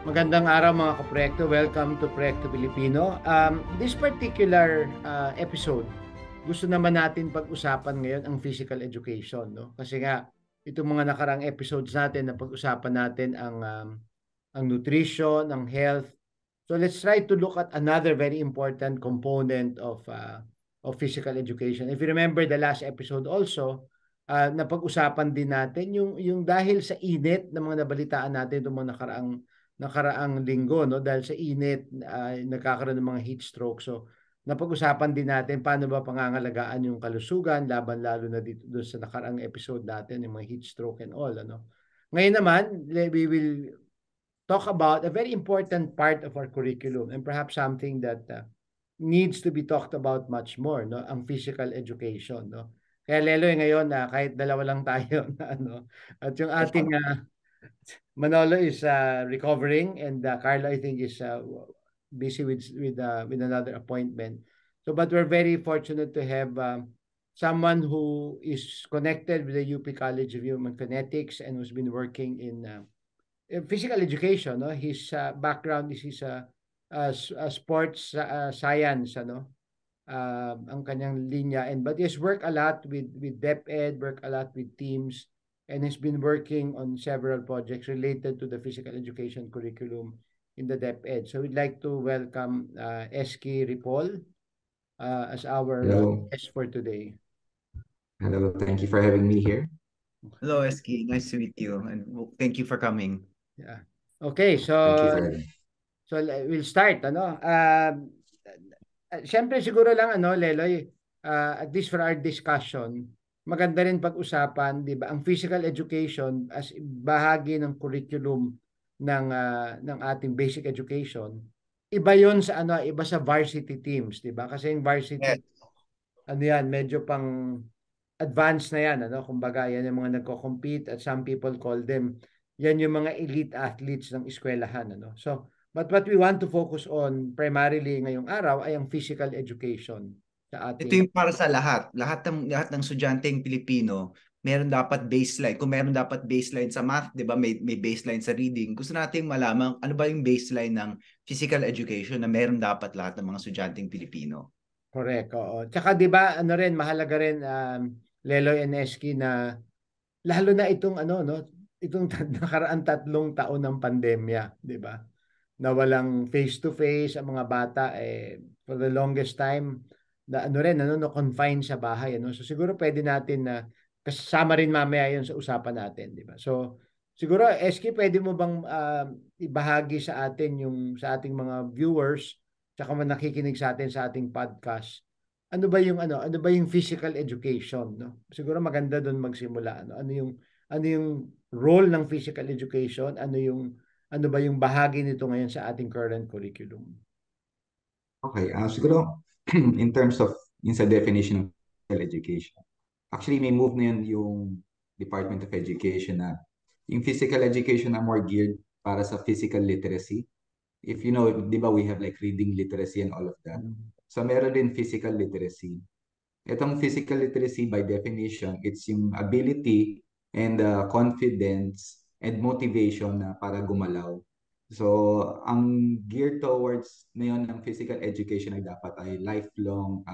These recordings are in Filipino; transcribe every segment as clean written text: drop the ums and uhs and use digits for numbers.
Magandang araw mga kaproyekto. Welcome to Proyekto Pilipino. This particular episode, gusto naman natin pag-usapan ngayon ang physical education, no? Kasi nga itong mga nakarang episodes natin na pag-usapan natin ang nutrition, ang health. So let's try to look at another very important component of physical education. If you remember the last episode also, napag-usapan din natin yung dahil sa init ng mga nabalitaan natin itong mga nakaraang linggo, no, dahil sa init nagkakaroon ng mga heat stroke. So napag-usapan din natin paano ba pangangalagaan yung kalusugan laban lalo na dito doon sa nakaraang episode natin yung mga heat stroke and all, ano. Ngayon naman we will talk about a very important part of our curriculum and perhaps something that needs to be talked about much more, no, ang physical education, no. Kaya Leloy ngayon na kahit dalawa lang tayo na ano, at yung ating Manolo is recovering, and Carlo, I think, is busy with another appointment. So, but we're very fortunate to have someone who is connected with the UP College of Human Kinetics and who's been working in physical education. No, his background is sports science, ano, ang kanyang linya, and but he has worked a lot with DepEd, worked a lot with teams, and has been working on several projects related to the physical education curriculum in the DepEd. So we'd like to welcome Eski Ripoll as our Hello. guest for today. Hello. Thank you for having me here. Hello, Eski. Nice to meet you, and thank you for coming. Yeah. Okay, so Thank you for having me. we'll start, ano. Siyempre siguro lang, ano, Leloy, at least for our discussion, maganda rin pag-usapan, 'di ba, ang physical education as bahagi ng curriculum ng ating basic education. Iba 'yon sa ano, iba sa varsity teams, 'di ba? Kasi yung varsity, ano yan, medyo pang advanced na yan, ano? Kumbaga, yan yung mga nagko-compete at some people call them, yan yung mga elite athletes ng eskwelahan, ano? So, but what we want to focus on primarily ngayong araw ay ang physical education sa Ito ating. yung para sa lahat. Lahat ng estudyanteng Pilipino, meron dapat baseline. Kung meron dapat baseline sa math, 'di ba? May baseline sa reading. Gusto nating malaman ano ba yung baseline ng physical education na meron dapat lahat ng mga estudyanteng Pilipino. Correct, oo. Tsaka 'di ba, ano rin, mahalaga rin, Leloy and Eski, na lalo na itong ano, no, itong nakaraang 3 taon ng pandemya, 'di ba? Na walang face to face ang mga bata, for the longest time na ano rin, ano, no, confined sa bahay, ano. So siguro pwede natin na kasama rin mamaya 'yon sa usapan natin, 'di ba? So siguro Eski, pwede mo bang ibahagi sa atin yung sa ating mga viewers tsaka mga nakikinig sa atin sa ating podcast, ano ba yung physical education, no? Siguro maganda doon magsimula, ano. Ano yung role ng physical education? Ano ba yung bahagi nito ngayon sa ating current curriculum? Okay, siguro in terms of sa definition of physical education, actually may move na yun yung Department of Education na yung physical education na more geared para sa physical literacy. If you know, di ba we have like reading literacy and all of that. So meron din physical literacy. Itong physical literacy by definition, it's yung ability and confidence and motivation na para gumalaw. So, ang gear towards na yun ng physical education ay dapat ay lifelong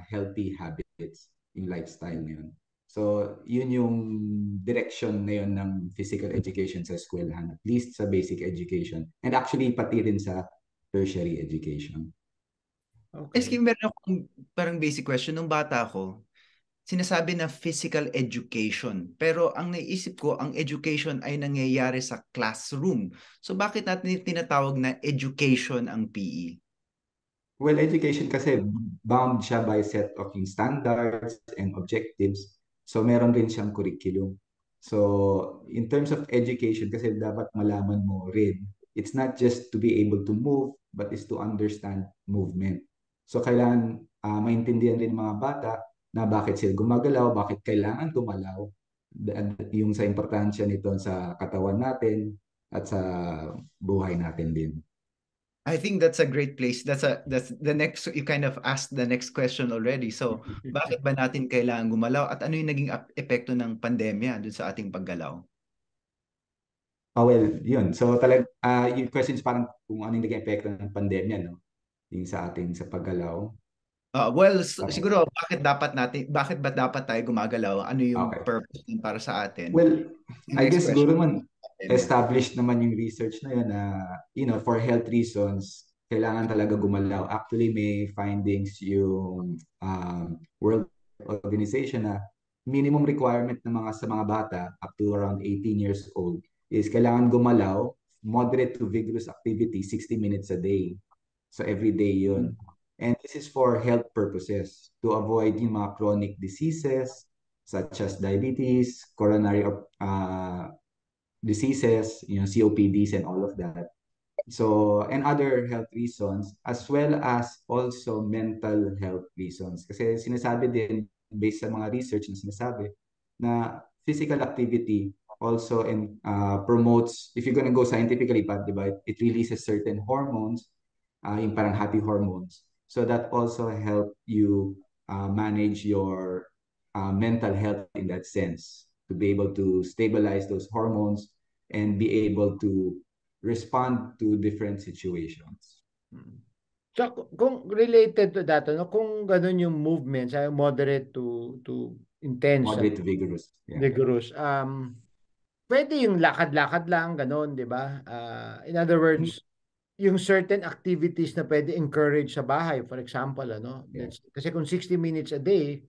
healthy habits, yung lifestyle na yun. So, yun yung direction na yun ng physical education sa eskwelahan, at least sa basic education. And actually, pati rin sa tertiary education. Okay. Eski, meron akong parang basic question. Nung bata ako, sinasabi na physical education. Pero ang naisip ko, ang education ay nangyayari sa classroom. So bakit natin tinatawag na education ang PE? Well, education kasi bound siya by set of yung standards and objectives. So, meron rin siyang curriculum. So, in terms of education, kasi dapat malaman mo rin, it's not just to be able to move, but is to understand movement. So, kailangan maintindihan rin mga bata na bakit sila gumagalaw, bakit kailangan gumalaw, yung sa importansya nito sa katawan natin at sa buhay natin din. I think that's a great place. That's the next, you kind of asked the next question already. So, bakit ba natin kailangan gumalaw at ano yung naging epekto ng pandemya dun sa ating paggalaw? Oh, well, yun. So yung questions parang kung ano yung naging epekto ng pandemya, no? Yung sa ating sa paggalaw. Well, Okay. siguro bakit ba dapat tayo gumagalaw? Ano yung Okay. purpose din para sa atin? Well, Yung I next guess question. siguro man established naman yung research na yun na, for health reasons, kailangan talaga gumalaw. Actually, may findings yung World Health Organization na minimum requirement ng sa mga bata up to around 18 years old is kailangan gumalaw, moderate to vigorous activity, 60 minutes a day. So every day yun. And this is for health purposes to avoid yung mga chronic diseases such as diabetes, coronary diseases, COPDs and all of that. So, and other health reasons, as well as also mental health reasons. Kasi sinasabi din, based sa mga research na sinasabi, na physical activity also promotes, if you're gonna go scientifically, di ba, it releases certain hormones, yung parang happy hormones. So that also help you manage your mental health in that sense, to be able to stabilize those hormones and be able to respond to different situations. So kung related to that, no, kung ganun yung movement, sa moderate to intense, Moderate to vigorous. Yeah. vigorous, pwede yung lakad-lakad lang, ganun, di ba? In other words, yung certain activities na pwede encourage sa bahay, for example, Yeah. kasi kung 60 minutes a day,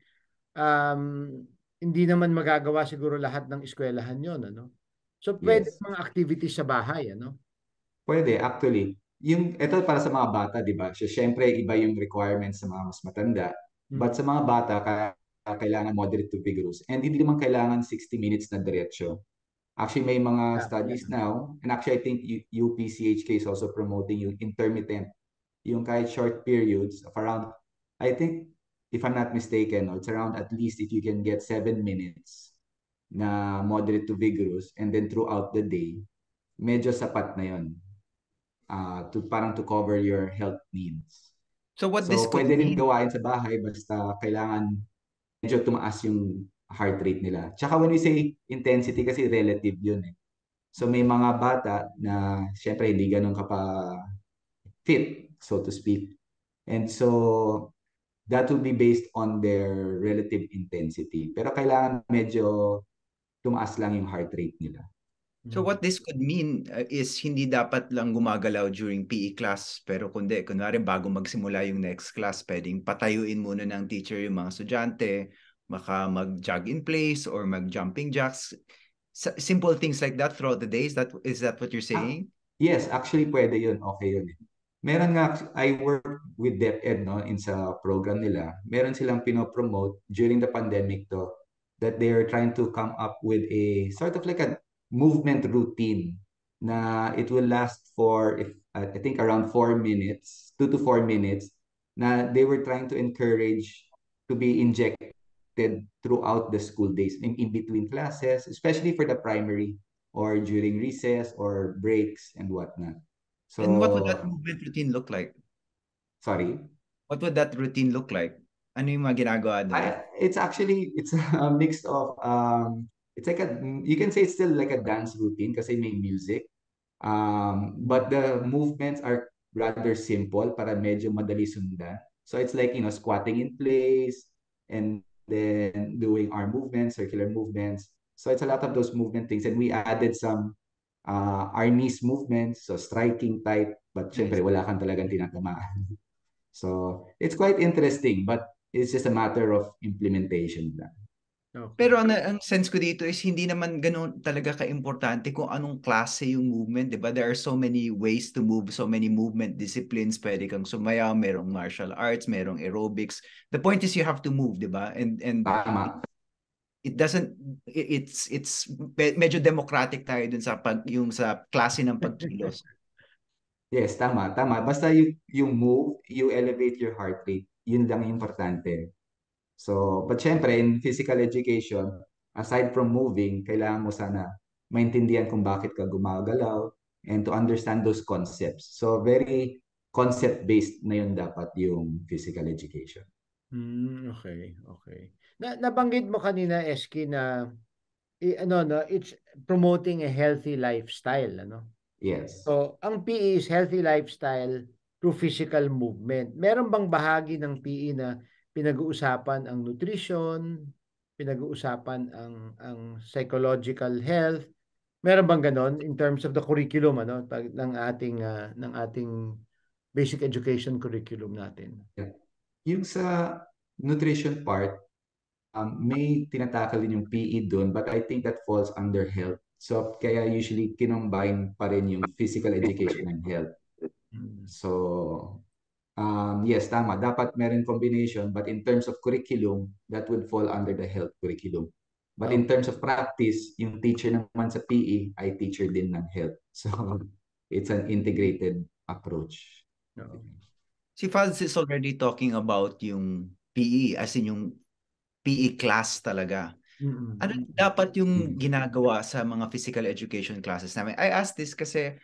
um, hindi naman magagawa siguro lahat ng eskwelahan yon, So pwede Yes. mga activities sa bahay, Pwede, actually. Ito para sa mga bata, di ba? So, syempre, iba yung requirements sa mga mas matanda. But sa mga bata, kailangan moderate to vigorous. And hindi naman kailangan 60 minutes na diretsyo. Actually, may mga studies now, and actually, I think UPCHK is also promoting yung intermittent, yung kahit short periods of around, I think, if I'm not mistaken, it's around at least if you can get 7 minutes na moderate to vigorous, and then throughout the day, medyo sapat na yon to cover your health needs. So what this So, could pwede rin mean, gawain sa bahay basta kailangan medyo tumaas yung heart rate nila. Tsaka when we say intensity kasi relative yun eh. So may mga bata na syempre hindi ganun fit, so to speak. And so that will be based on their relative intensity. Pero kailangan medyo tumaas lang yung heart rate nila. so what this could mean is hindi dapat lang gumagalaw during PE class, pero kunwari bago magsimula yung next class, pwedeng patayuin muna ng teacher yung mga estudyante, maka mag-jog in place or mag-jumping jacks. Simple things like that throughout the day. Is that what you're saying? Yes, actually pwede yun. Okay yun. Meron nga, I work with DepEd, no, in sa program nila. Meron silang pinopromote during the pandemic to that they are trying to come up with a sort of like a movement routine na it will last for, if I think around 4 minutes, 2 to 4 minutes, na they were trying to encourage to be injected throughout the school days, in between classes, especially for the primary or during recess or breaks and whatnot. And what would that So, movement routine look like? sorry. What would that routine look like? Ano yung mga ginagawa doon? It's a mix of it's like you can say it's still like a dance routine kasi may music. But the movements are rather simple para medyo madali sundan. So it's like, squatting in place and then doing arm movements, circular movements. So it's a lot of those movement things. And we added some our knees movements, so striking type, but syempre wala kang talagang tinatamaan. So it's quite interesting, but it's just a matter of implementation lang. Okay. Pero ang sense ko dito is hindi naman ganoon talaga ka-importante kung anong klase yung movement, 'di ba? There are so many ways to move, so many movement disciplines. Pwede kang sumayaw, merong martial arts, merong aerobics. The point is you have to move, 'di ba? And Tama. it doesn't it's medyo democratic tayo dun sa yung sa klase ng pagkilos. Yes, tama, tama. Basta you move, you elevate your heart rate. Yun lang yung importante. So, but syempre, in physical education, aside from moving, kailangan mo sana maintindihan kung bakit ka gumagalaw and to understand those concepts. So, very concept-based na yun dapat yung physical education. Okay, okay. Nabanggit mo kanina, Eski, na ano no, it's promoting a healthy lifestyle, ano. Yes. So, ang PE is healthy lifestyle through physical movement. Meron bang bahagi ng PE na pinag-uusapan ang nutrition, pinag-uusapan ang psychological health? Meron bang ganon in terms of the curriculum, ano, ng ating basic education curriculum natin? Yeah. Yung sa nutrition part, may tinatakal din yung PE doon, but I think that falls under health. So, kaya usually kinombine pa rin yung physical education and health. So, yes, tama. Dapat meron combination, but in terms of curriculum, that would fall under the health curriculum. But in terms of practice, yung teacher naman sa PE ay teacher din ng health. So, it's an integrated approach. No. Si Fals is already talking about yung PE, as in yung PE class talaga. Ano dapat yung ginagawa sa mga physical education classes namin? I ask this kasi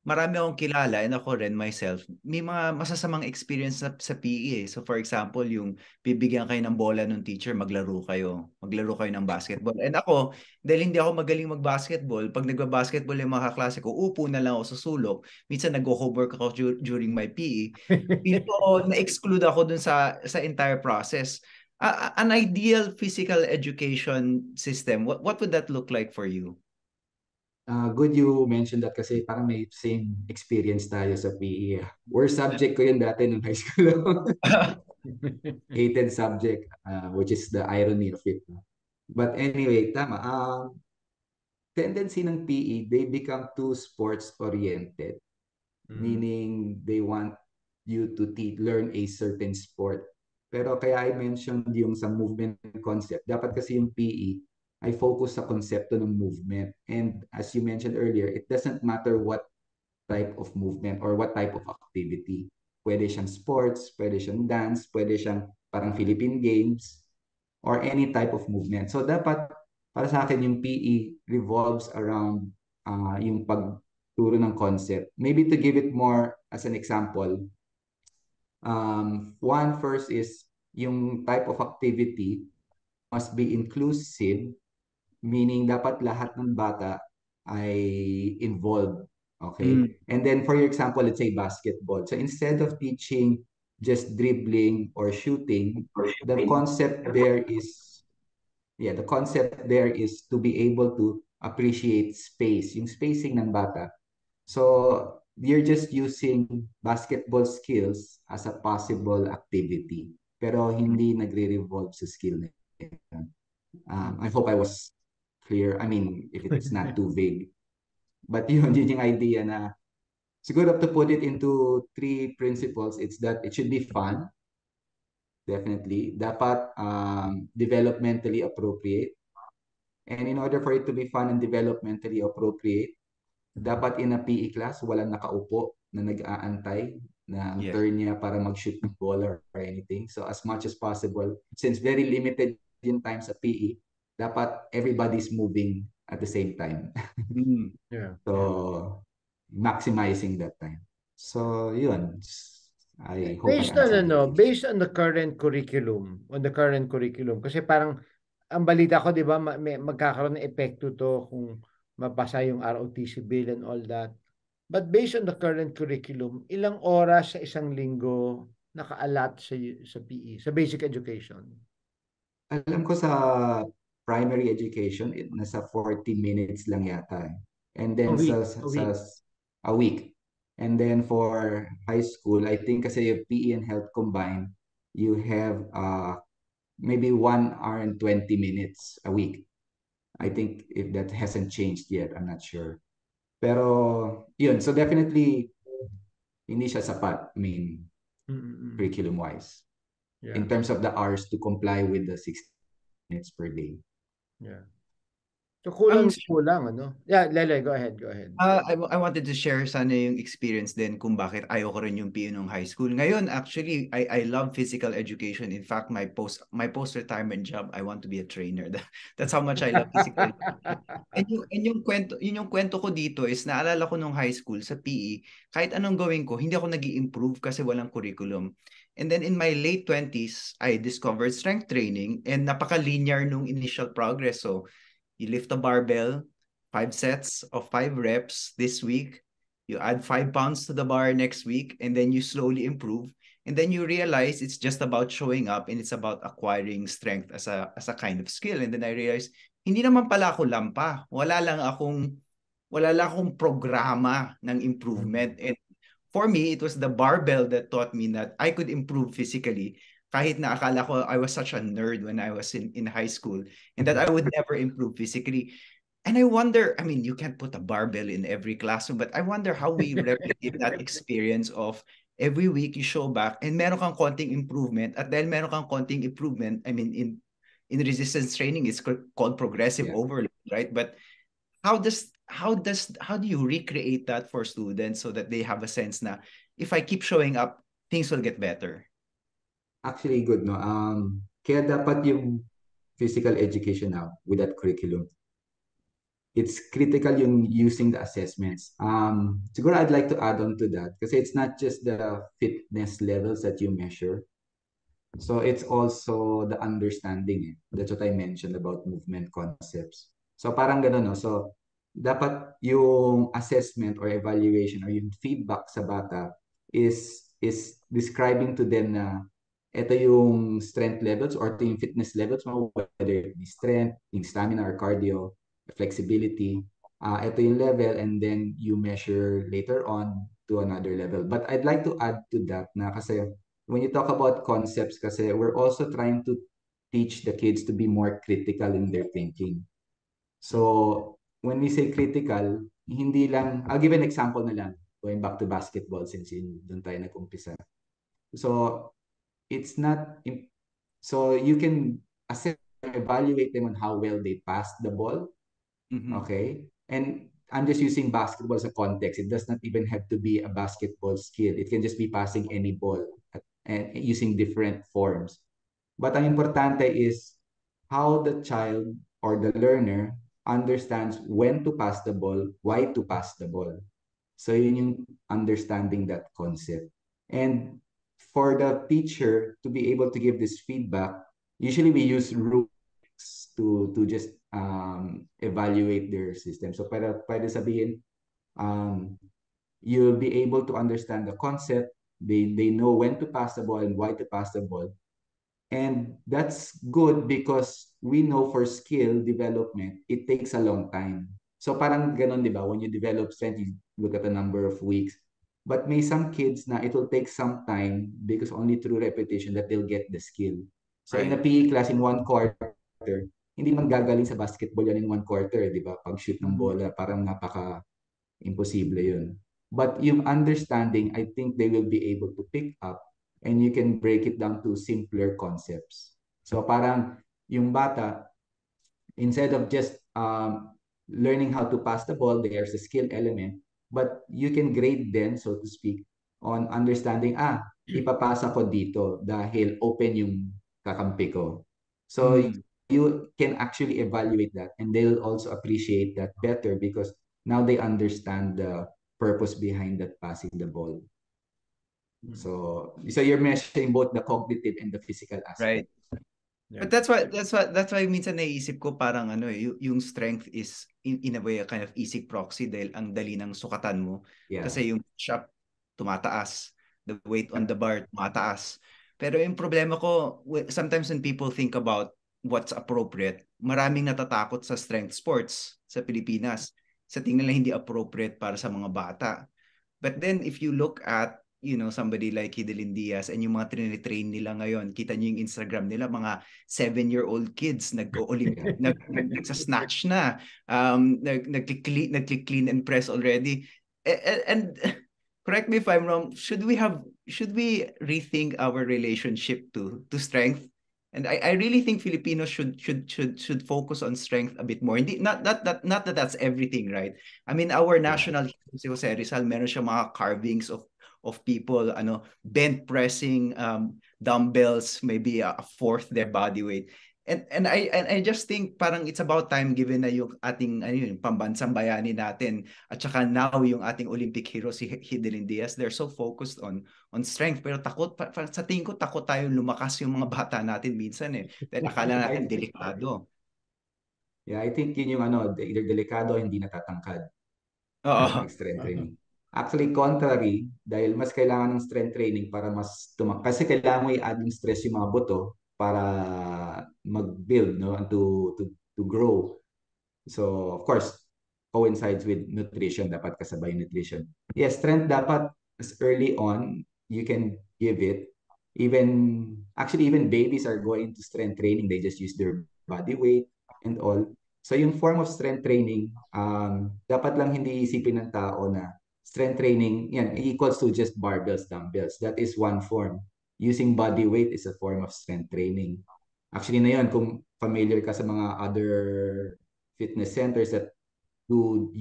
marami akong kilala and ako rin myself, may mga masasamang experience sa PE. So for example, yung bibigyan kayo ng bola ng teacher, maglaro kayo ng basketball. And ako, dahil hindi ako magaling mag-basketball, pag nagba-basketball yung mga kaklase ko, upo na lang ako sa sulok. Minsan nag-homework ako during my PE. Dito, na-exclude ako dun sa entire process. An ideal physical education system, what would that look like for you? Good you mentioned that kasi parang may same experience tayo sa PE. Worst subject ko yun dati nung high school. Hated subject, which is the irony of it. But anyway, tama. Tendency ng PE, they become too sports-oriented. Meaning they want you to learn a certain sport. Pero kaya I mentioned yung sa movement concept. Dapat kasi yung PE ay focus sa konsepto ng movement. And as you mentioned earlier, it doesn't matter what type of movement or what type of activity. Pwede siyang sports, pwede siyang dance, pwede siyang parang Philippine Games, or any type of movement. So dapat, para sa akin, yung PE revolves around yung pagturo ng concept. Maybe to give it more as an example, one first is yung type of activity must be inclusive, meaning dapat lahat ng bata ay involved. Okay? And then for your example, let's say basketball. So instead of teaching just dribbling or shooting, the concept there is to be able to appreciate space, yung spacing ng bata. So you're just using basketball skills as a possible activity, pero hindi nagre-revolve sa skill na yun. I hope I was clear. I mean, if it's not too vague. But yun yung idea na siguro to put it into 3 principles, it's that it should be fun. Definitely. Dapat developmentally appropriate. And in order for it to be fun and developmentally appropriate, dapat in a PE class, walang nakaupo na nag-aantay na ang turn niya para mag-shoot ng ball or anything. So as much as possible, since very limited yung time sa PE, dapat everybody's moving at the same time. So maximizing that time. So yun. I hope I answered your question. Based on the current curriculum, kasi parang ang balita ko, 'di ba, magkakaroon ng epekto to kung mapasa yung ROTC bill and all that. But based on the current curriculum, ilang oras sa isang linggo nakaalat sa PE, sa basic education? Alam ko sa primary education, nasa 40 minutes lang yata. And then a week. And then for high school, I think kasi yung PE and health combined, you have maybe 1 hour and 20 minutes a week. I think if that hasn't changed yet, I'm not sure. Pero yun, so definitely hindi siya sapat, I mean, curriculum-wise. In terms of the hours to comply with the 60 minutes per day. Yeah. So kulang, ano? Yeah, Leloy, go ahead. I wanted to share sana yung experience din kung bakit ayoko rin yung PE nung high school. Ngayon, actually, I love physical education. In fact, my post-retirement job, I want to be a trainer. That's how much I love physical education. And yung kwento ko dito is naalala ko nung high school sa PE, kahit anong gawin ko, hindi ako nag-i-improve kasi walang curriculum. And then in my late 20s, I discovered strength training and napaka-linear nung initial progress. So, You lift a barbell, 5 sets of 5 reps this week. You add 5 pounds to the bar next week, and then you slowly improve. And then you realize it's just about showing up and it's about acquiring strength as a kind of skill. And then I realized, hindi naman pala ako lampa. Wala lang akong programa ng improvement. And for me, it was the barbell that taught me that I could improve physically. Kahit na akala ko I was such a nerd when I was in high school and that I would never improve physically. And I wonder, I mean, you can't put a barbell in every classroom, but I wonder how we replicate that experience of every week you show back and meron kang konting improvement at dahil meron kang konting improvement, I mean, in resistance training, it's called progressive overload, right? But how do you recreate that for students so that they have a sense na if I keep showing up, things will get better? Actually, good, no? Kaya dapat yung physical education now with that curriculum, it's critical yung using the assessments. Siguro I'd like to add on to that kasi it's not just the fitness levels that you measure. So it's also the understanding. That's what I mentioned about movement concepts. So parang gano'n, no? So dapat yung assessment or evaluation or yung feedback sa bata is describing to them na ito yung strength levels or ito yung fitness levels mo, whether it be strength, yung stamina or cardio, flexibility. Ito yung level and then you measure later on to another level. But I'd like to add to that na kasi when you talk about concepts kasi we're also trying to teach the kids to be more critical in their thinking. So when we say critical, hindi lang, I'll give an example na lang, going back to basketball since doon tayo nag-umpisa. So it's not, so you can assess, evaluate them on how well they pass the ball. Okay? And I'm just using basketball as a context. It does not even have to be a basketball skill. It can just be passing any ball and using different forms. But ang importante is how the child or the learner understands when to pass the ball, why to pass the ball. So yun yung understanding that concept. And for the teacher to be able to give this feedback, usually we use rubrics to just evaluate their system. So pwede sabihin, you'll be able to understand the concept. They know when to pass the ball and why to pass the ball. And that's good because we know for skill development, it takes a long time. So parang ganun, di ba? When you develop strength, you look at a number of weeks. But may some kids na it will take some time because only through repetition that they'll get the skill. So in a PE class in 1 quarter, hindi man gagaling sa basketball yan in 1 quarter, di ba? Pag shoot ng bola, parang imposible yun. But yung understanding, I think they will be able to pick up and you can break it down to simpler concepts. So parang yung bata, instead of just learning how to pass the ball, there's a skill element, but you can grade them, so to speak, on understanding, ipapasa ko dito dahil open yung kakampi ko. So you can actually evaluate that and they'll also appreciate that better because now they understand the purpose behind that passing the ball. So you're measuring both the cognitive and the physical aspect. Right. Yeah. But that's why minsan naisip ko parang yung strength is in a way a kind of easy proxy dahil ang dali ng sukatan mo. Yeah. Kasi yung push-up tumataas, the weight on the bar tumataas. Pero yung problema ko, sometimes when people think about what's appropriate, maraming natatakot sa strength sports sa Pilipinas. Sa tingin nila hindi appropriate para sa mga bata. But then if you look at somebody like Hidelin Diaz and yung mga train nila ngayon, kita niyo yung Instagram nila, mga 7-year-old kids nagsa-snatch na, nag-clean and press already. And correct me if I'm wrong, should we rethink our relationship to strength? And I really think Filipinos should focus on strength a bit more. Not that that's everything, right? I mean, our national hero, si Jose Rizal, meron siya mga carvings of people bent pressing dumbbells, maybe a fourth their body weight. And I just think parang it's about time, given na yung ating pambansang bayani natin at saka now yung ating Olympic hero si Hidelin Diaz, they're so focused on strength, pero takot sa tingin ko takot tayong lumakas yung mga bata natin minsan dahil akala natin delikado. Yeah, I think yun yung either delikado o hindi natatangkad Oo. mag-strength training. Actually, contrary, dahil mas kailangan ng strength training para kasi kailangan mo i-add yung stress yung mga buto para mag-build, no, and to grow. So, of course, coincides with nutrition. Dapat kasabay yung nutrition. Yes, strength dapat as early on, you can give it. Actually, even babies are going to strength training. They just use their body weight and all. So, yung form of strength training, dapat lang hindi isipin ng tao na strength training, yan, equals to just barbells, dumbbells. That is one form. Using body weight is a form of strength training. Actually, na yun, kung familiar ka sa mga other fitness centers that do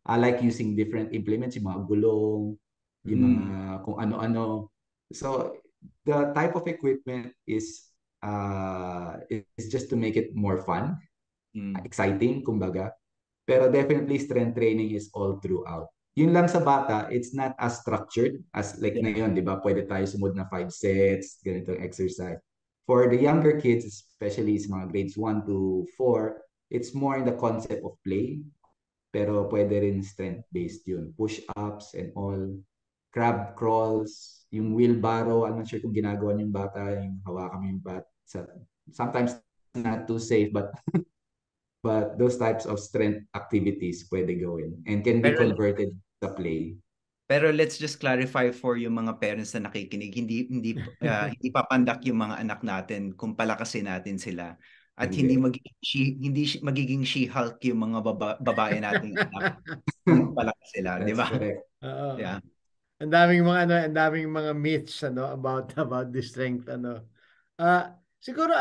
like using different implements, yung mga gulong, yung mga kung ano-ano. So, the type of equipment is just to make it more fun, exciting, kumbaga. Pero definitely strength training is all throughout. Yun lang sa bata, it's not as structured as like ngayon, di ba? Pwede tayo sumunod na 5 sets, ganitong exercise. For the younger kids, especially sa mga grades 1 to 4, it's more in the concept of play. Pero pwede rin strength-based yun. Push-ups and all. Crab crawls, yung wheelbarrow, I'm not sure kung ginagawa yung bata, yung hawakan mo yung bat. Sometimes not too safe, but those types of strength activities pwede gawin and can be converted sa play. Pero let's just clarify for yung mga parents na nakikinig, hindi papandak yung mga anak natin kung palakasin natin sila. At hindi magiging She-Hulk yung mga babae nating anak kung palakas sila, di ba? That's correct. Yeah. Ang daming mga myths about the strength siguro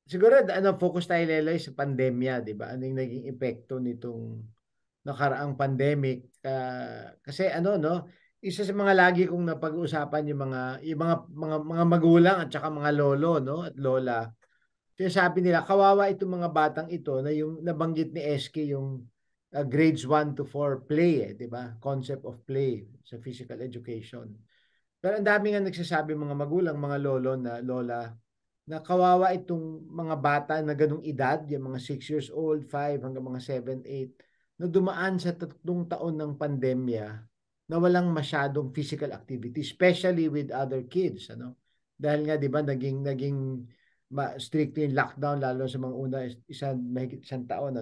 siguro focus tayo Leloy sa pandemya, 'di ba? Ano yung naging epekto nitong nakaraang pandemic kasi isa sa mga lagi kong napag-uusapan yung mga magulang at saka mga lolo at lola. Sinasabi nila kawawa itong mga batang ito na yung nabanggit ni Eski yung grades 1 to 4 play 'di ba? Concept of play sa physical education. Pero ang dami nga nagsasabi mga magulang, mga lolo na lola na kawawa itong mga bata na ganung edad, yung mga 6 years old, 5 hanggang mga 7, 8 na dumaan sa 3 taon ng pandemya na walang masyadong physical activity, especially with other kids, Dahil nga 'di ba naging strict yung lockdown lalo sa mga una mahigit 1 taon,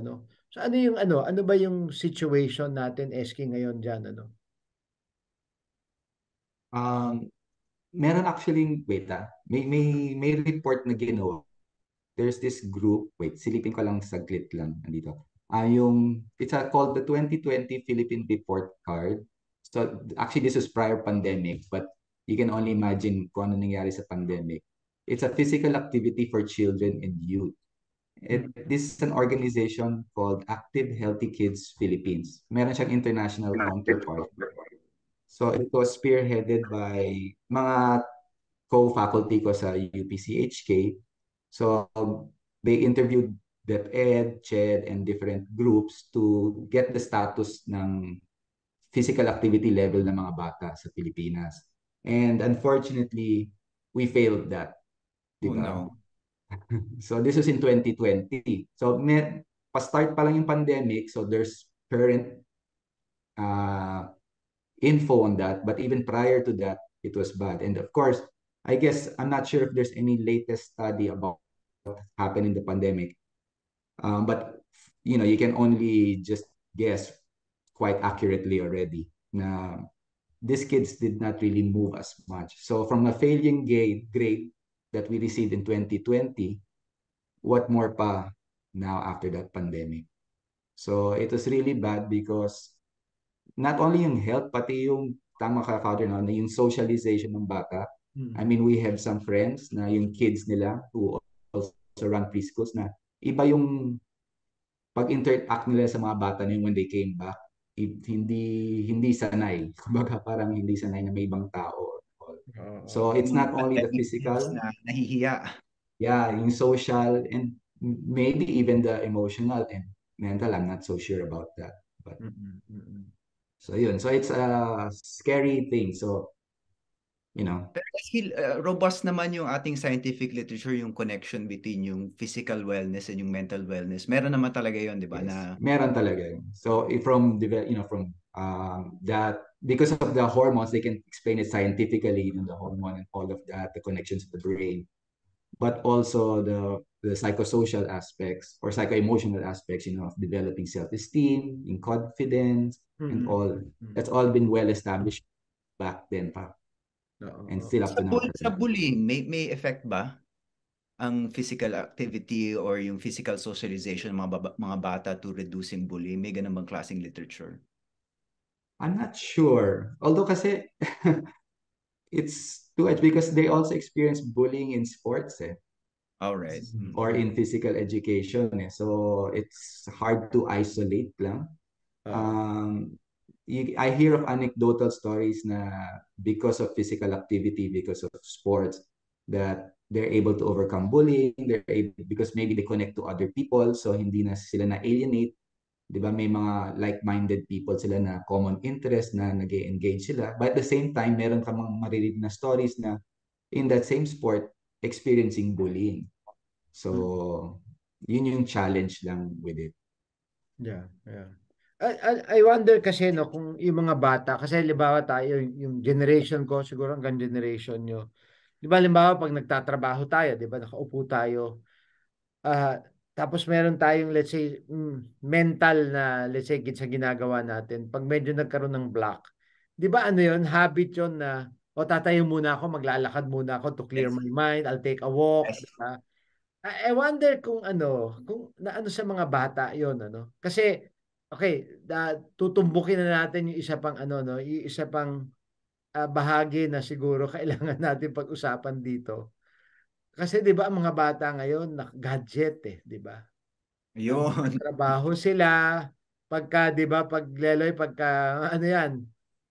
So ano ba yung situation natin Eski ngayon diyan, Meron actually, wait may report na ginawa. There's this group, silipin ko lang saglit lang andito. It's called the 2020 Philippine Report Card. So actually this is prior pandemic, but you can only imagine kung ano nangyari sa pandemic. It's a physical activity for children and youth. This is an organization called Active Healthy Kids Philippines. Meron siyang international counterpart. So it was spearheaded by mga co-faculty ko sa UPCHK. So they interviewed DepEd, CHED, and different groups to get the status ng physical activity level ng mga bata sa Pilipinas. And unfortunately, we failed that. Oh, diba? no. So this was in 2020. So pa-start pa lang yung pandemic, so there's current info on that. But even prior to that, it was bad. And of course, I guess I'm not sure if there's any latest study about what happened in the pandemic. But you can only just guess quite accurately already na these kids did not really move as much. So from a failing grade that we received in 2020, what more pa now after that pandemic? So it was really bad because not only yung health, pati yung tama ka, Father, na yung socialization ng bata. I mean, we have some friends na yung kids nila who also run preschools na iba yung pag-interact nila sa mga bata na when they came back. Hindi sanay. Kumbaga parang hindi sanay na may ibang tao. So it's not only the physical. Na nahihiya. Yeah, yung social and maybe even the emotional and mental. I'm not so sure about that. But so yun. So it's a scary thing. So Pero robust naman yung ating scientific literature, yung connection between yung physical wellness and yung mental wellness. Meron naman talaga yun, di ba? Yes, meron talaga yun. So from that, because of the hormones, they can explain it scientifically, the hormone and all of that, the connections to the brain, but also the psychosocial aspects or psycho-emotional aspects, of developing self-esteem, in confidence, and all. That's all been well established back then pa, and still up to now. Sa bullying, may effect ba ang physical activity or yung physical socialization ng mga bata to reducing bullying? May ganun bang klaseng literature? I'm not sure. Although kasi it's too much because they also experience bullying in sports, All right. or in physical education, So it's hard to isolate lang. I hear of anecdotal stories na because of physical activity, because of sports, that they're able to overcome bullying, because maybe they connect to other people, so hindi na sila na-alienate. Di ba? May mga like-minded people sila na common interest na nag-engage sila. But at the same time, meron ka mga maririnig na stories na in that same sport, experiencing bullying. So, yun yung challenge lang with it. Yeah. I wonder kasi kung yung mga bata, kasi halimbawa tayo, yung generation ko, siguro hanggang generation nyo. Di ba halimbawa pag nagtatrabaho tayo, di ba nakaupo tayo, tapos meron tayong let's say mental na let's say sa ginagawa natin, pag medyo nagkaroon ng block, di ba ano yun, habit yun na o tatayo muna ako, maglalakad muna ako to clear my mind, I'll take a walk, di ba? I wonder kung kung naano sa mga bata 'yon Kasi okay, tutumbukin na natin yung isa pang yung isa pang bahagi na siguro kailangan natin pag-usapan dito. Kasi 'di ba ang mga bata ngayon gadget 'di ba? Yun. Trabaho sila pagka 'di ba pag Leloy pagka ano 'yan,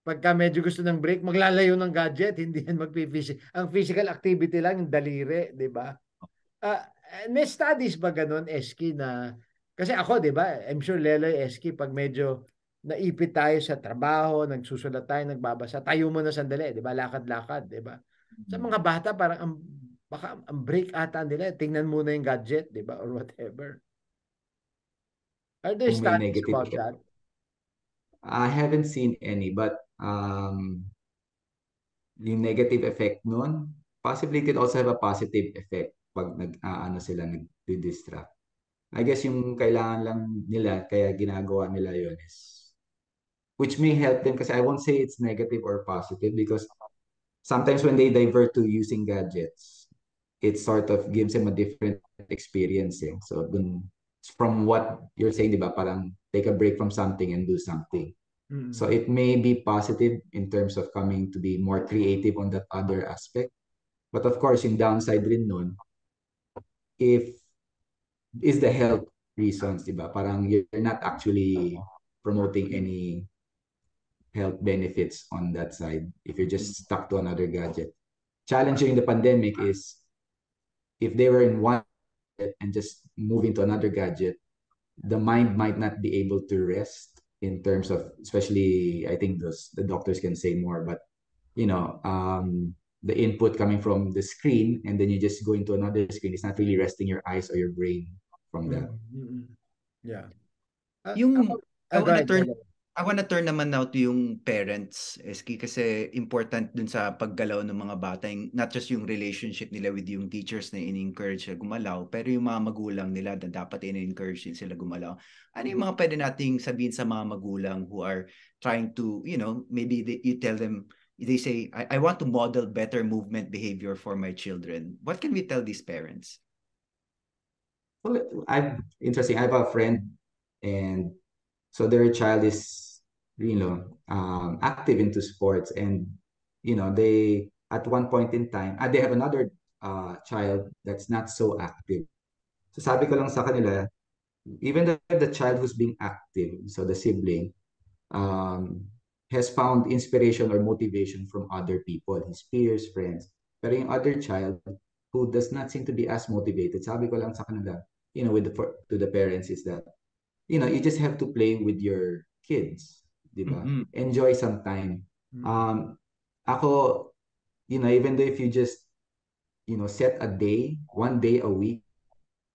pagka medyo gusto ng break maglalayo ng gadget, hindi yan ang physical activity lang yung daliri, 'di ba? Ah, may studies ba ganun, Eski, na kasi ako, 'di ba? I'm sure Leloy, Eski, pag medyo naipit tayo sa trabaho, nagsusulat tayo, nagbabasa, tayo muna sandali, 'di ba? Lakad-lakad, 'di ba? Sa mga bata parang baka ang break ata nila, tingnan muna yung gadget, 'di ba? Or whatever. Are there Kung may studies negative about effect. that? I haven't seen any, but yung negative effect nun, possibly it could also have a positive effect pag nag-distract. I guess yung kailangan lang nila, kaya ginagawa nila yun is, which may help them kasi I won't say it's negative or positive because sometimes when they divert to using gadgets, it sort of gives them a different experience. So dun, from what you're saying, di ba, parang take a break from something and do something. So it may be positive in terms of coming to be more creative on that other aspect. But of course, yung downside rin nun, if is the health reasons, di ba? Parang you're not actually promoting any health benefits on that side if you're just stuck to another gadget. Challenge during the pandemic is if they were in one and just moving to another gadget, the mind might not be able to rest in terms of, especially, I think the doctors can say more, but the input coming from the screen and then you just go into another screen, it's not really resting your eyes or your brain from that. Yeah. Yung I Go wanna ahead, turn Leloy. I wanna turn naman now to yung parents, Eski, kasi important dun sa paggalaw ng mga bata, not just yung relationship nila with yung teachers na in-encourage sila gumalaw, pero yung mga magulang nila na dapat in-encourage din sila gumalaw. Ano yung mga pwede nating sabihin sa mga magulang who are trying to, maybe you tell them, they say, I want to model better movement behavior for my children. What can we tell these parents? Well, interesting. I have a friend, and so their child is, active into sports, and they at one point in time, they have another child that's not so active. So sabi ko lang sa kanila, even the child who's being active, so the sibling, um, has found inspiration or motivation from other people, his peers, friends. Pero yung other child who does not seem to be as motivated, sabi ko lang sa kanila, to the parents is that, you just have to play with your kids, di ba? Enjoy some time. Ako, even though if you just, set a day, 1 day a week,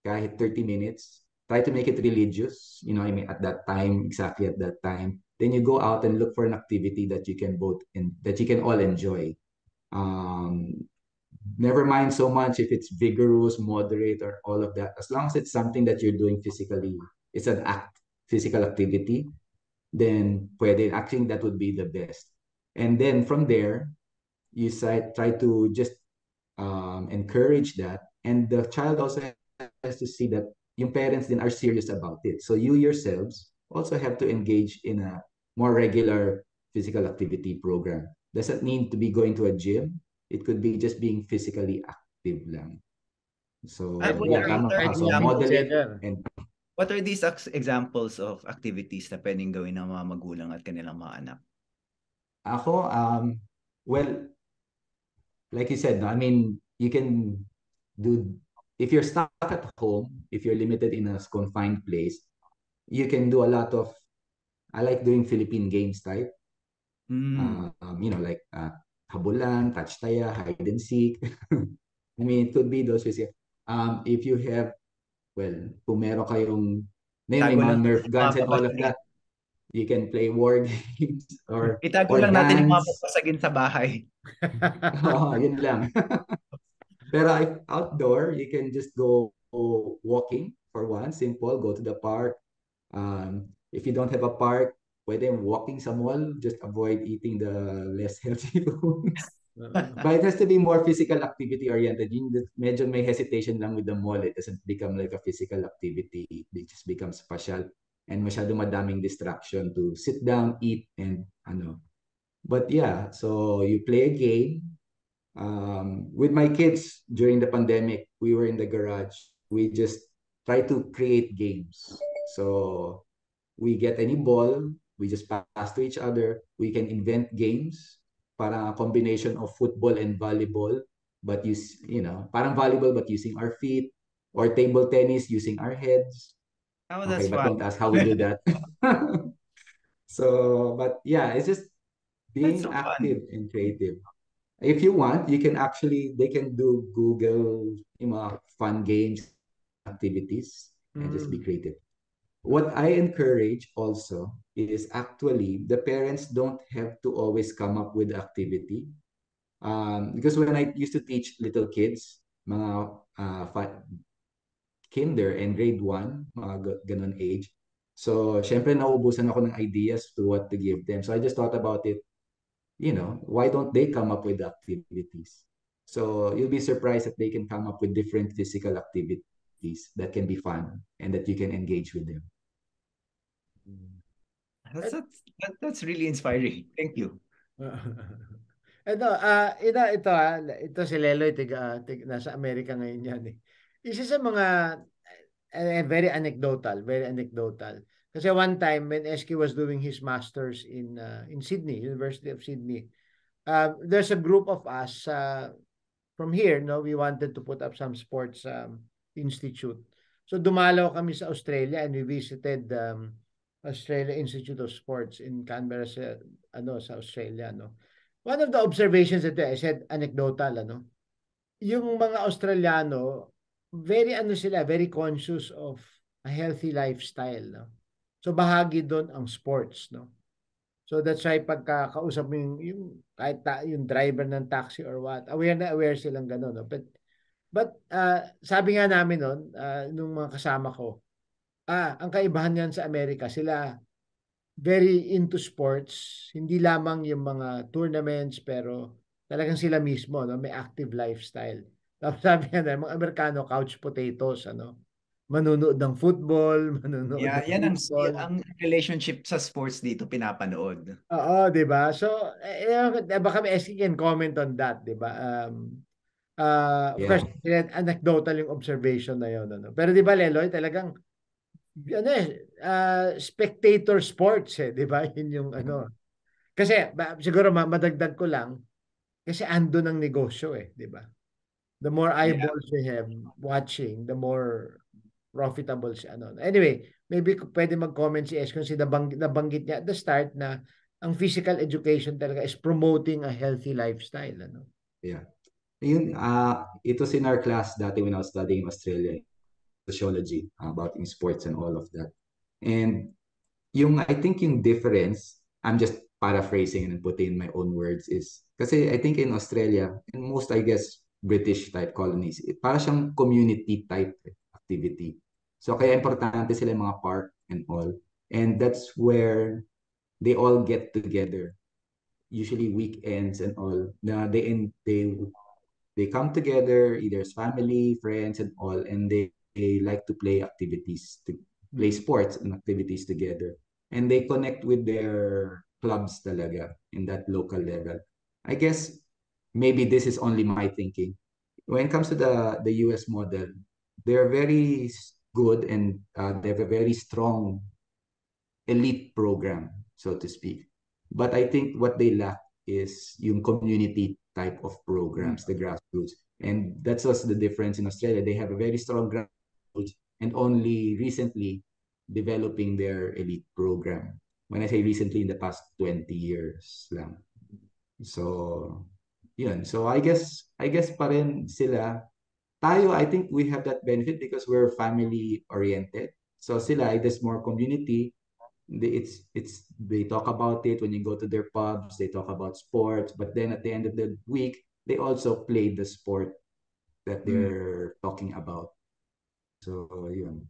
kahit 30 minutes, try to make it religious, I mean, at that time, exactly at that time. Then you go out and look for an activity that you can that you can all enjoy. Um, Never mind so much if it's vigorous, moderate, or all of that. As long as it's something that you're doing physically, it's an physical activity, then pwede. Actually, that would be the best. And then from there, you try to just encourage that. And the child also has to see that yung parents then are serious about it. So you yourselves also have to engage in a more regular physical activity program. Doesn't need to be going to a gym. It could be just being physically active lang. So What yeah, are tama what are ka. So examples? model it and What are these examples of activities na pwedeng gawin ng mga magulang at kanilang mga anak? ako, well, like you said, no, I mean, you can do, if you're stuck at home, if you're limited in a confined place, you can do a lot of, I like doing Philippine games type. Like habulan, touch taya, hide and seek. I mean, it could be those ways. If you have, well, kung meron kayong, may Itago mga lang Nerf natin yung guns mga and all of babasagin. that, you can play war games Itago or lang natin yung mga dance. babasagin sa bahay. Yun lang. Pero if outdoor, you can just go walking for one, simple, go to the park. If you don't have a park, pwede walking sa mall, just avoid eating the less healthy foods. But it has to be more physical activity oriented. Medyo may hesitation lang with the mall. It doesn't become like a physical activity. It just becomes partial and masyado madaming distraction to sit down, eat, and ano. But yeah, so you play a game. With my kids during the pandemic, we were in the garage. We just try to create games. So we get any ball, we just pass to each other. We can invent games, para a combination of football and volleyball, but parang volleyball but using our feet, or table tennis using our heads. Oh, Okay, that's but fun. don't ask how we do that. So, but yeah, it's just That's being so fun. active and creative. If you want, they can do Google, fun games, activities, and just be creative. What I encourage also is actually the parents don't have to always come up with activity. Because when I used to teach little kids, mga kinder and grade 1, mga ganun age. So, syempre nauubusan ako ng ideas to what to give them. So I just thought about it, why don't they come up with activities? So you'll be surprised that they can come up with different physical activities that can be fun and that you can engage with them. That's really inspiring. Thank you. Ito si Leloy, nasa Amerika ngayon yan eh. Isa sa mga very anecdotal. Kasi one time when Eski was doing his masters in Sydney, University of Sydney, there's a group of us from here, no, we wanted to put up some sports institute. So dumalaw kami sa Australia and we visited Australia Institute of Sports in Canberra sa Australia, no. One of the observations that I said anecdotal, yung mga Australiano, very conscious of a healthy lifestyle, no. So bahagi doon ang sports, no. So that's why pagkakausap mo yung kahit yung driver ng taxi or what, aware silang gano'n, no. But sabi nga namin noon, nung mga kasama ko, ang kaibahan niyan sa Amerika, sila very into sports, hindi lamang yung mga tournaments, pero talagang sila mismo, no, may active lifestyle. Tapos sabi nga na, mga Amerikano, couch potatoes, manunood ng football, manunood Yeah, ng yan baseball. ang relationship sa sports dito pinapanood. Oo, 'di ba? So, baka may Eski can comment on that, 'di ba? Of Yeah. course, anecdotal yung observation na 'yon, Pero 'di ba, Leloy, talagang spectator sports, 'di ba? Yun yung Kasi siguro madagdag ko lang, kasi andun ang negosyo, 'di ba? The more Yeah. eyeballs you have watching, the more profitable siya. Anyway, maybe pwede mag-comment si Eski kasi nabanggit niya at the start na ang physical education talaga is promoting a healthy lifestyle. Yeah. Yun, it was in our class dati when I was studying in Australia, sociology, about in sports and all of that. And I think yung difference, I'm just paraphrasing and putting in my own words is, kasi I think in Australia, and most, I guess, British type colonies, para siyang community type activity. So kaya importante sila yung mga park and all. And that's where they all get together, usually weekends and all. Na they come together, either as family, friends, and all, and they like to play activities, to play sports and activities together. And they connect with their clubs talaga in that local level. I guess maybe this is only my thinking. When it comes to the US model, they're very good, and they have a very strong elite program, so to speak. But I think what they lack is yung community type of programs, the grassroots. And that's also the difference in Australia. They have a very strong grassroots and only recently developing their elite program. When I say recently, in the past 20 years lang. So, yun. So I guess pa rin sila. Tayo, I think we have that benefit because we're family oriented. So sila, it is more community. They talk about it when you go to their pubs, they talk about sports, but then at the end of the week they also play the sport that they're talking about. So yun.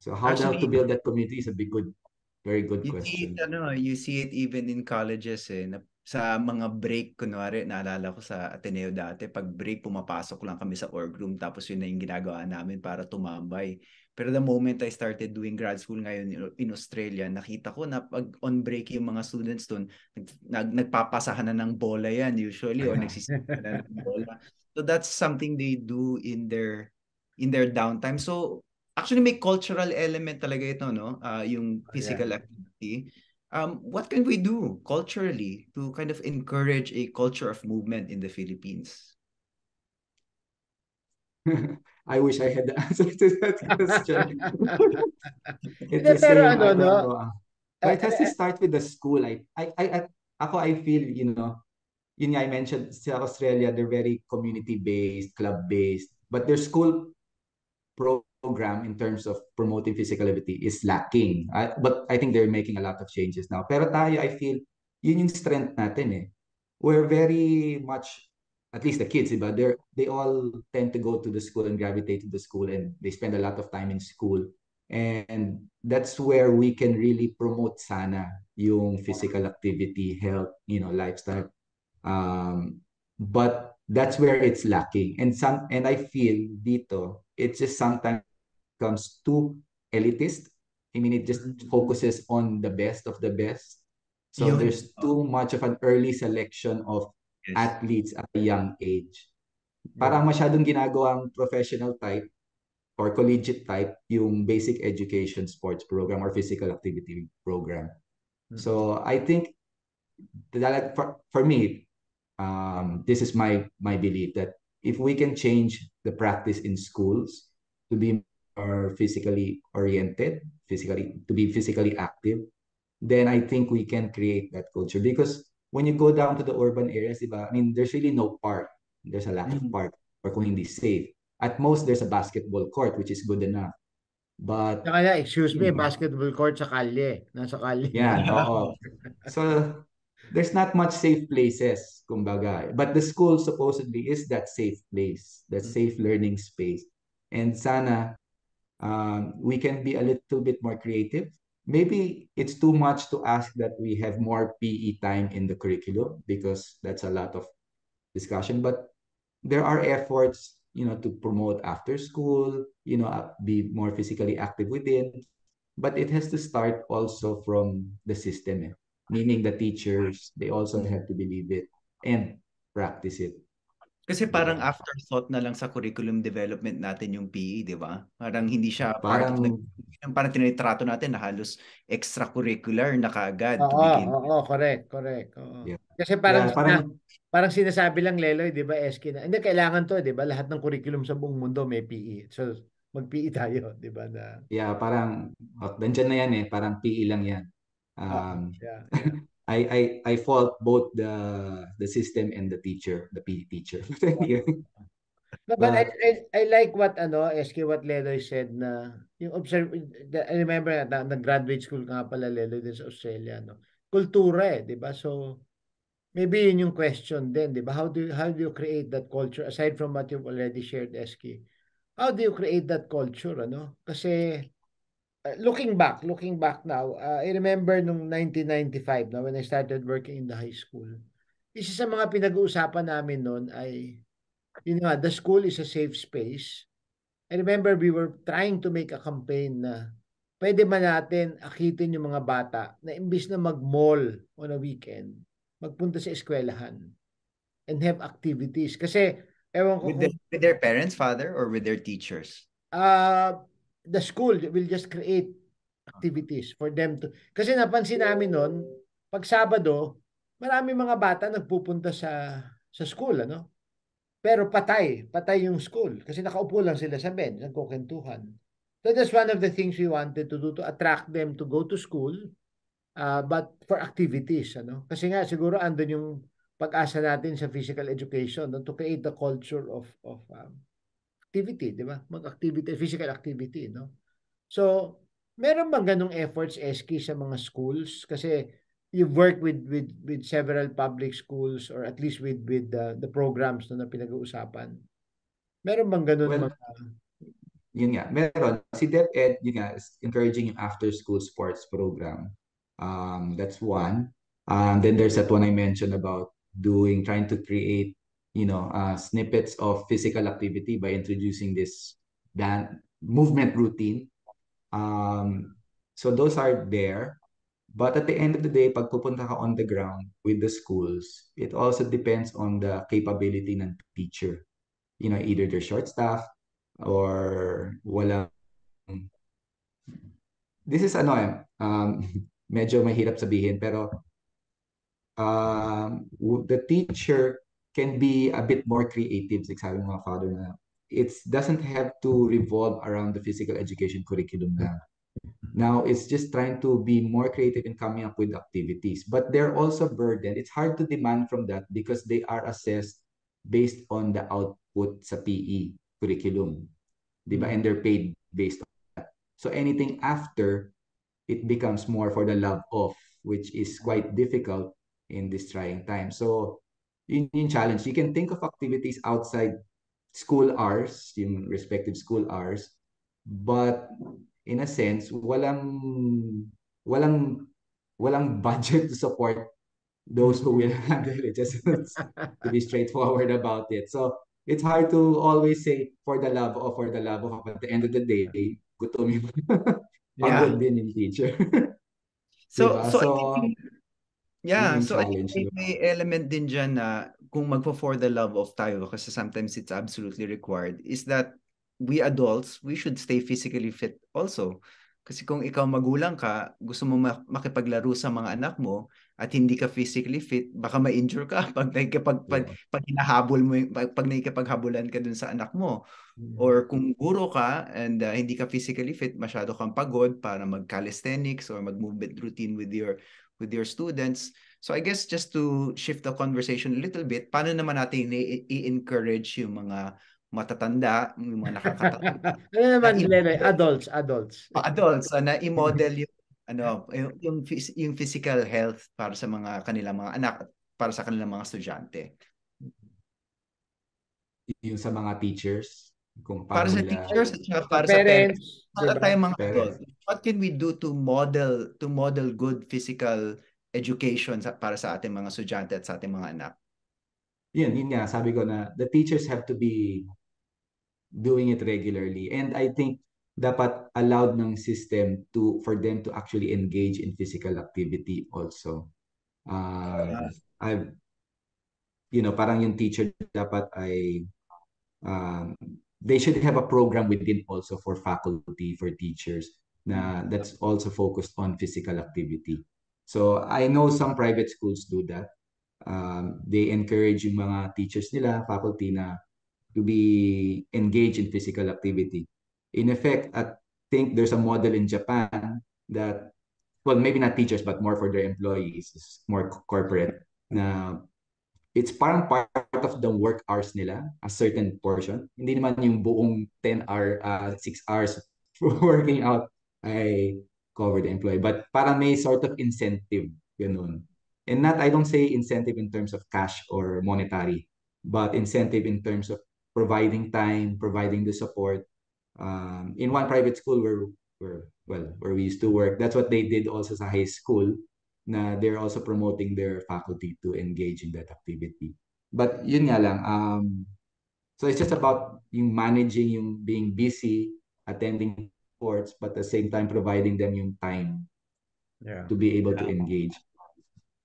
So how to Actually, build that community is a very good you see it, question. you see it even in colleges sa mga break, kunwari, naalala ko sa Ateneo dati, pag break, pumapasok lang kami sa org room, tapos yun na yung ginagawa namin para tumambay. Pero the moment I started doing grad school ngayon in Australia, nakita ko na pag on break yung mga students doon, nagpapasahan na ng bola yan usually, or nagsisipin na ng bola. So that's something they do in their downtime. So actually may cultural element talaga ito, no? Yung physical activity. What can we do culturally to kind of encourage a culture of movement in the Philippines? I wish I had the answer to that question. It's Hindi, the pero same, ano, I no? don't know. Uh, But it has to start with the school. I feel, yun nga, I mentioned sa Australia, they're very community-based, club-based, but their school program in terms of promoting physical activity is lacking. But I think they're making a lot of changes now. Pero tayo, I feel, yun yung strength natin eh. We're very much, at least the kids, diba? They all tend to go to the school and gravitate to the school, and they spend a lot of time in school. And that's where we can really promote sana yung physical activity, health, lifestyle. But that's where it's lacking. And I feel dito, it just sometimes becomes too elitist. I mean, it just focuses on the best of the best. So Yun. there's too much of an early selection of Yes. athletes at a young age. Yeah. Parang masyadong ginagawang professional type or collegiate type yung basic education sports program or physical activity program. So I think that for me, this is my belief that if we can change the practice in schools to be more physically oriented, to be physically active, then I think we can create that culture. Because when you go down to the urban areas, diba, I mean, there's really no park. There's a lack of park, or kung hindi safe. At most, there's a basketball court, which is good enough. But, Saka na, excuse you me, know, basketball court sa kalye. Nasa kalye. yan, oo. So, there's not much safe places, kumbaga. But the school supposedly is that safe place, that safe learning space. And sana we can be a little bit more creative. Maybe it's too much to ask that we have more PE time in the curriculum, because that's a lot of discussion. But there are efforts, to promote after school, be more physically active within. But it has to start also from the system, eh. Meaning the teachers, they also have to believe it and practice it. Kasi parang Diba? afterthought na lang sa curriculum development natin yung PE, di ba? Parang hindi siya part of Parang, parang tinitrato natin na halos extracurricular na kaagad to Oo, begin. oo, correct. Oo. yeah. Kasi Yeah, parang, parang sinasabi lang Leloy, 'di ba, Eski na. Hindi kailangan 'to, 'di ba? Lahat ng curriculum sa buong mundo may PE. So mag-PE tayo, 'di ba na. yeah, parang, nandyan na yan eh, parang PE lang yan. Oo, Um, yeah. I fault both the system and the teacher, the PE teacher. No, but But I like what Eski, what Leloy said na yung I remember na nag-graduate school ka nga pala Leloy din sa Australia, no. Kultura 'di ba? So maybe yun yung question din, 'di ba? How do you create that culture aside from what you've already shared, Eski? How do you create that culture, ano? Kasi looking back now, I remember nung 1995 na when I started working in the high school. Isa sa mga pinag-uusapan namin noon ay yun nga, the school is a safe space. I remember we were trying to make a campaign na pwede ba natin akitin yung mga bata na imbis na mag-mall on a weekend, magpunta sa eskwelahan and have activities. Kasi, ewan ko kung With their parents, father, or with their teachers? uh, the school will just create activities for them to... Kasi napansin namin noon, pag Sabado, marami mga bata nagpupunta sa school, ano? Pero patay yung school kasi nakaupo lang sila sa bench, nagkukuwentuhan. So that's one of the things we wanted to do to attract them to go to school, but for activities, ano? Kasi nga siguro andun yung pag-asa natin sa physical education, no? To create the culture of activity, di ba? Mag-activity, physical activity, no? So, meron bang ganong efforts, Eski, sa mga schools? Kasi you've worked with several public schools or at least with the programs na pinag-uusapan. Meron bang ganon well, mga... yun nga, meron. Si DepEd, yun nga, is encouraging yung after-school sports program. That's one. Then there's that one I mentioned about trying to create, snippets of physical activity by introducing this movement routine. So those are there. But at the end of the day, pag pupunta ka on the ground with the schools, it also depends on the capability ng teacher. Either they're short-staffed or wala. This is medyo mahirap sabihin, pero the teacher can be a bit more creative, sabi ng mga father na it doesn't have to revolve around the physical education curriculum lang. Now, it's just trying to be more creative in coming up with activities. But they're also burdened. It's hard to demand from that because they are assessed based on the output sa PE curriculum. Diba? And they're paid based on that. So anything after, it becomes more for the love of, which is quite difficult in this trying time. So, yun yung challenge. You can think of activities outside school hours, yung respective school hours, but in a sense, walang walang budget to support those who will handle it, just to be straightforward about it. So it's hard to always say for the love of, at the end of the day, gutom yung Yeah. pagod din yung teacher. So, Diba? so I think Yun Yeah, yung so I think challenge. may element din dyan na kung for the love of tayo, kasi sometimes it's absolutely required, is that we adults, we should stay physically fit also. Kasi kung ikaw magulang ka, gusto mo makipaglaro sa mga anak mo at hindi ka physically fit, baka ma-injure ka pag hinahabol mo, pag nakikipaghabulan ka dun sa anak mo. Or kung guro ka and hindi ka physically fit, masyado kang pagod para mag-calisthenics or mag-movement routine with your students. So I guess just to shift the conversation a little bit, paano naman natin i-encourage yung mga matatanda, yung mga nakakatanda? Ano naman, Leloy? Adults. Adults, na i-model yung physical health para sa mga kanilang mga anak at para sa kanilang mga estudyante. Yung sa mga teachers, kung Para paano sa nila... teachers at saka para sa parents, para diba? tayong mga Parents. adult, what can we do to model good physical education para sa ating mga estudyante at sa ating mga anak? Yun nga, sabi ko na the teachers have to be doing it regularly. And I think dapat allowed ng system for them to actually engage in physical activity also. I've parang yung teacher dapat ay they should have a program within also for faculty, for teachers na that's also focused on physical activity. So I know some private schools do that. They encourage yung mga teachers nila, faculty na to be engaged in physical activity. In effect, I think there's a model in Japan that well, maybe not teachers, but more for their employees, is more corporate, na it's parang part of the work hours nila, a certain portion. Hindi naman yung buong 10 hour, 6 hours working out ay cover the employee. But parang may sort of incentive, ganun. And not, I don't say incentive in terms of cash or monetary, but incentive in terms of providing time, providing the support. In one private school where we used to work, that's what they did also sa high school, na they're also promoting their faculty to engage in that activity. But yun nga lang, so it's just about yung managing, yung being busy, attending sports, but at the same time providing them yung time to be able to engage.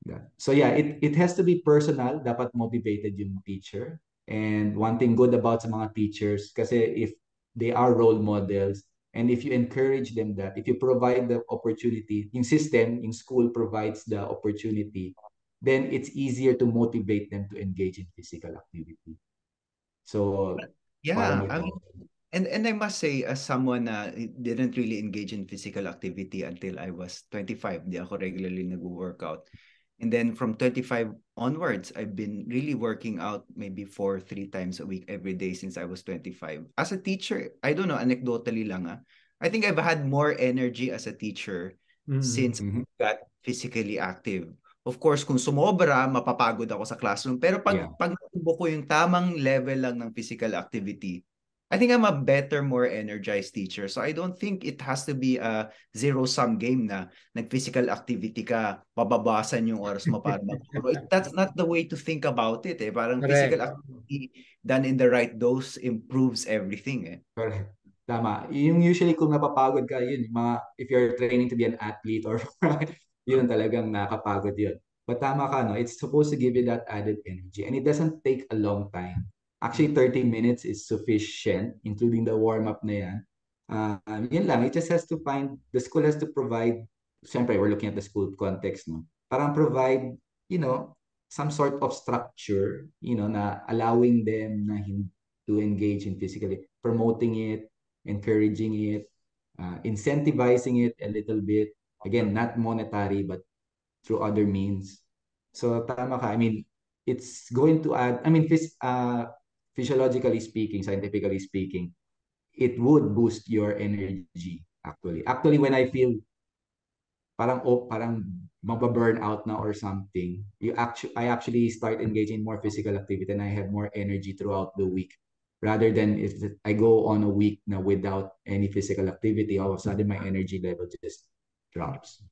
Yeah. So yeah, it has to be personal, dapat motivated yung teacher. And one thing good about sa mga teachers, kasi if they are role models, and if you encourage them that, if you provide the opportunity, yung system, yung school provides the opportunity, then it's easier to motivate them to engage in physical activity. So, Yeah, parang I mean, and I must say, as someone na didn't really engage in physical activity until I was 25, di ako regularly nag-workout. And then from 25 onwards, I've been really working out maybe 3 times a week every day since I was 25. As a teacher, I don't know, anecdotally lang I think I've had more energy as a teacher since I got physically active. Of course, kung sumobra, mapapagod ako sa classroom. Pero yeah. pag natubo ko yung tamang level lang ng physical activity, I think I'm a better, more energized teacher. So I don't think it has to be a zero-sum game na nag-physical activity ka, pababasan yung oras mo para magturo. That's not the way to think about it. Parang physical Correct. activity done in the right dose improves everything. Correct. Tama. Yung usually kung napapagod ka, yun, mga, if you're training to be an athlete or yun talagang nakapagod yun. But tama ka, no? It's supposed to give you that added energy. And it doesn't take a long time. Actually, 30 minutes is sufficient, including the warm-up na yan. Yun lang, it just has to find, the school has to provide, siyempre, we're looking at the school context, no? Parang provide, you know, some sort of structure, you know, na allowing them na to engage in physically, promoting it, encouraging it, incentivizing it a little bit. Again, not monetary, but through other means. So tama ka. I mean, it's going to add, I mean, physiologically speaking, scientifically speaking, it would boost your energy, actually. Actually, when I feel parang mababurn out na or something, I actually start engaging more physical activity and I have more energy throughout the week. Rather than if I go on a week na without any physical activity, all of a sudden my energy level just drops.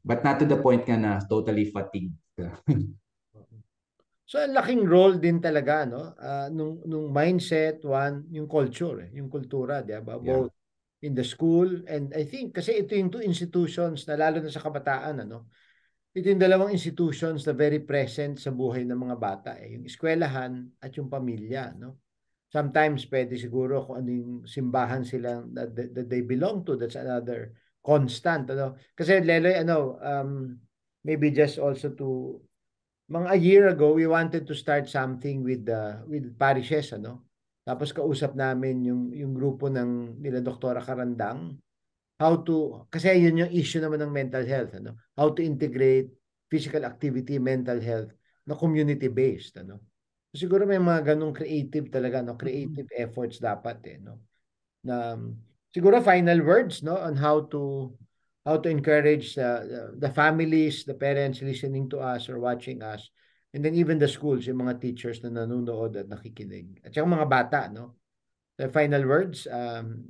But not to the point ka na totally fatigued ka. So ang laking role din talaga no nung mindset yung culture yung kultura, 'di ba? Yeah. Both in the school and I think kasi ito yung two institutions na lalo na sa kabataan ano. Ito yung dalawang institutions na very present sa buhay ng mga bata yung eskwelahan at yung pamilya no. Sometimes pwede siguro kung ano yung simbahan sila that they belong to, that's another constant ano. Kasi Leloy maybe just also to mga a year ago, we wanted to start something with parishes, ano? Tapos kausap namin yung grupo ng nila Doktora Karandang, how to, kasi yun yung issue naman ng mental health, ano? How to integrate physical activity, mental health, na community-based, ano? Siguro may mga ganong creative talaga, no? Creative efforts dapat, no? Na siguro final words no on how to encourage the families, the parents listening to us or watching us, and then even the schools, yung mga teachers na nanonood at nakikinig. At yung mga bata, no? The final words,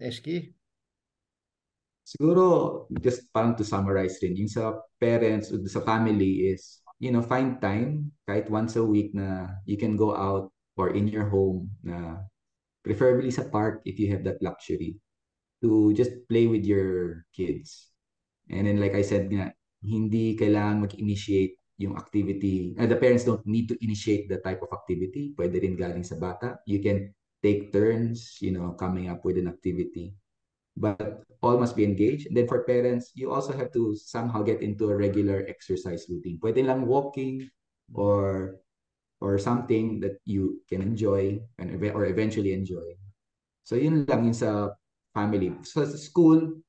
Eski? Siguro, just parang to summarize rin, yung sa parents, sa family is, you know, find time, kahit once a week na you can go out or in your home na preferably sa park if you have that luxury to just play with your kids. And then like I said nga, hindi kailangan mag-initiate yung activity. The parents don't need to initiate the type of activity. Pwede rin galing sa bata. You can take turns, you know, coming up with an activity. But all must be engaged. And then for parents, you also have to somehow get into a regular exercise routine. Pwede lang walking or something that you can enjoy or eventually enjoy. So yun lang yun sa family. So sa school,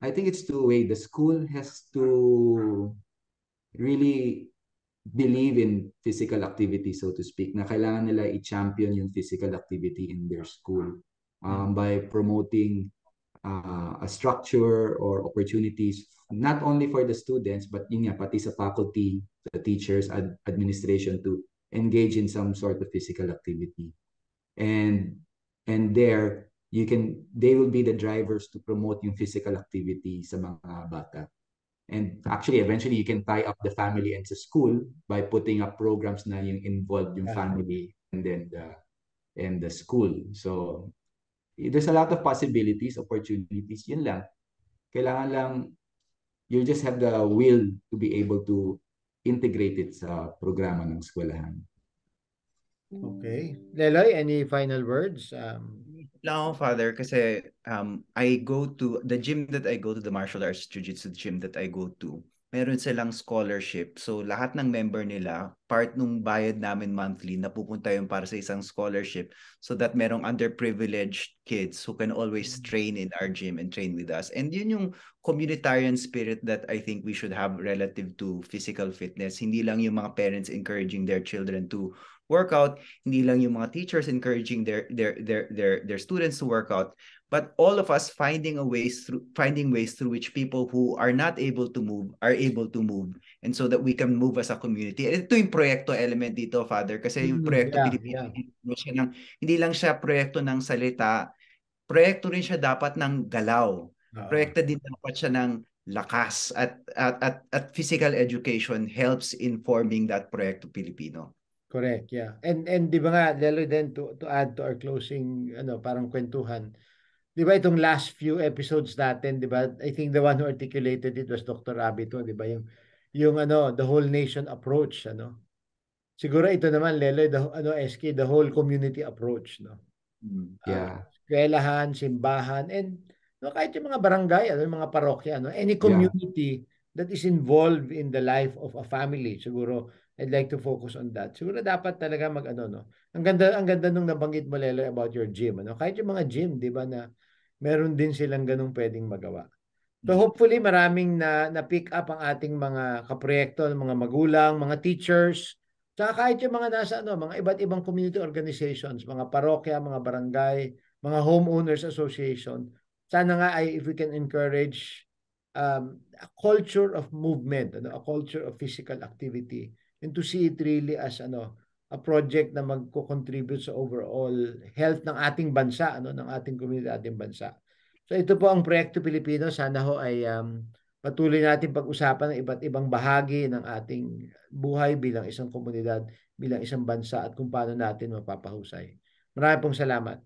I think it's two-way. The school has to really believe in physical activity, so to speak, na kailangan nila i-champion yung physical activity in their school by promoting a structure or opportunities, not only for the students, but yun nga, pati sa faculty, the teachers, administration to engage in some sort of physical activity. And there, they will be the drivers to promote yung physical activity sa mga bata. And actually, eventually, you can tie up the family and the school by putting up programs na yung involved yung family and then the school. So, there's a lot of possibilities, opportunities. Yun lang. Kailangan lang, you just have the will to be able to integrate it sa programa ng eskwelahan. Okay. Leloy, any final words? No, Father, kasi I go to the gym that I go to, the martial arts jiu-jitsu gym that I go to, meron silang scholarship. So lahat ng member nila, part nung bayad namin monthly, napupunta yun para sa isang scholarship so that merong underprivileged kids who can always train in our gym and train with us. And yun yung communitarian spirit that I think we should have relative to physical fitness. Hindi lang yung mga parents encouraging their children to workout, hindi lang yung mga teachers encouraging their students to work out, but all of us finding ways through which people who are not able to move are able to move, and so that we can move as a community. Ito yung proyekto element dito, Father, kasi yung Proyekto Pilipino, hindi lang siya proyekto ng salita, proyekto rin siya dapat ng galaw. Proyekto din dapat siya ng lakas at physical education helps in forming that Proyekto Pilipino. Correct, yeah. And di ba nga, Leloy, then to add to our closing, parang kwentuhan, di ba itong last few episodes natin, di ba, I think the one who articulated it was Dr. Abito, di ba, yung the whole nation approach, siguro ito naman, Leloy, Eski, the whole community approach, no? Yeah. Eskwelahan, simbahan, and kahit yung mga barangay, yung mga parokya, any community that is involved in the life of a family, siguro I'd like to focus on that. Siguro dapat talaga Ang ganda nung nabanggit mo, Leloy, about your gym, Kahit yung mga gym, 'di ba, na meron din silang ganung pwedeng magawa. So hopefully maraming na-pick up ang ating mga kaproyekto, mga magulang, mga teachers, saka kahit yung mga nasa mga iba't ibang community organizations, mga parokya, mga barangay, mga homeowners association. Sana nga if we can encourage a culture of movement, a culture of physical activity, and to see it really as a project na magko-contribute sa overall health ng ating bansa, ng ating community, ating bansa. So ito po ang Proyekto Pilipino. Sana ho ay patuloy natin pag-usapan ng iba't ibang bahagi ng ating buhay bilang isang komunidad, bilang isang bansa, at kung paano natin mapapahusay. Maraming pong salamat.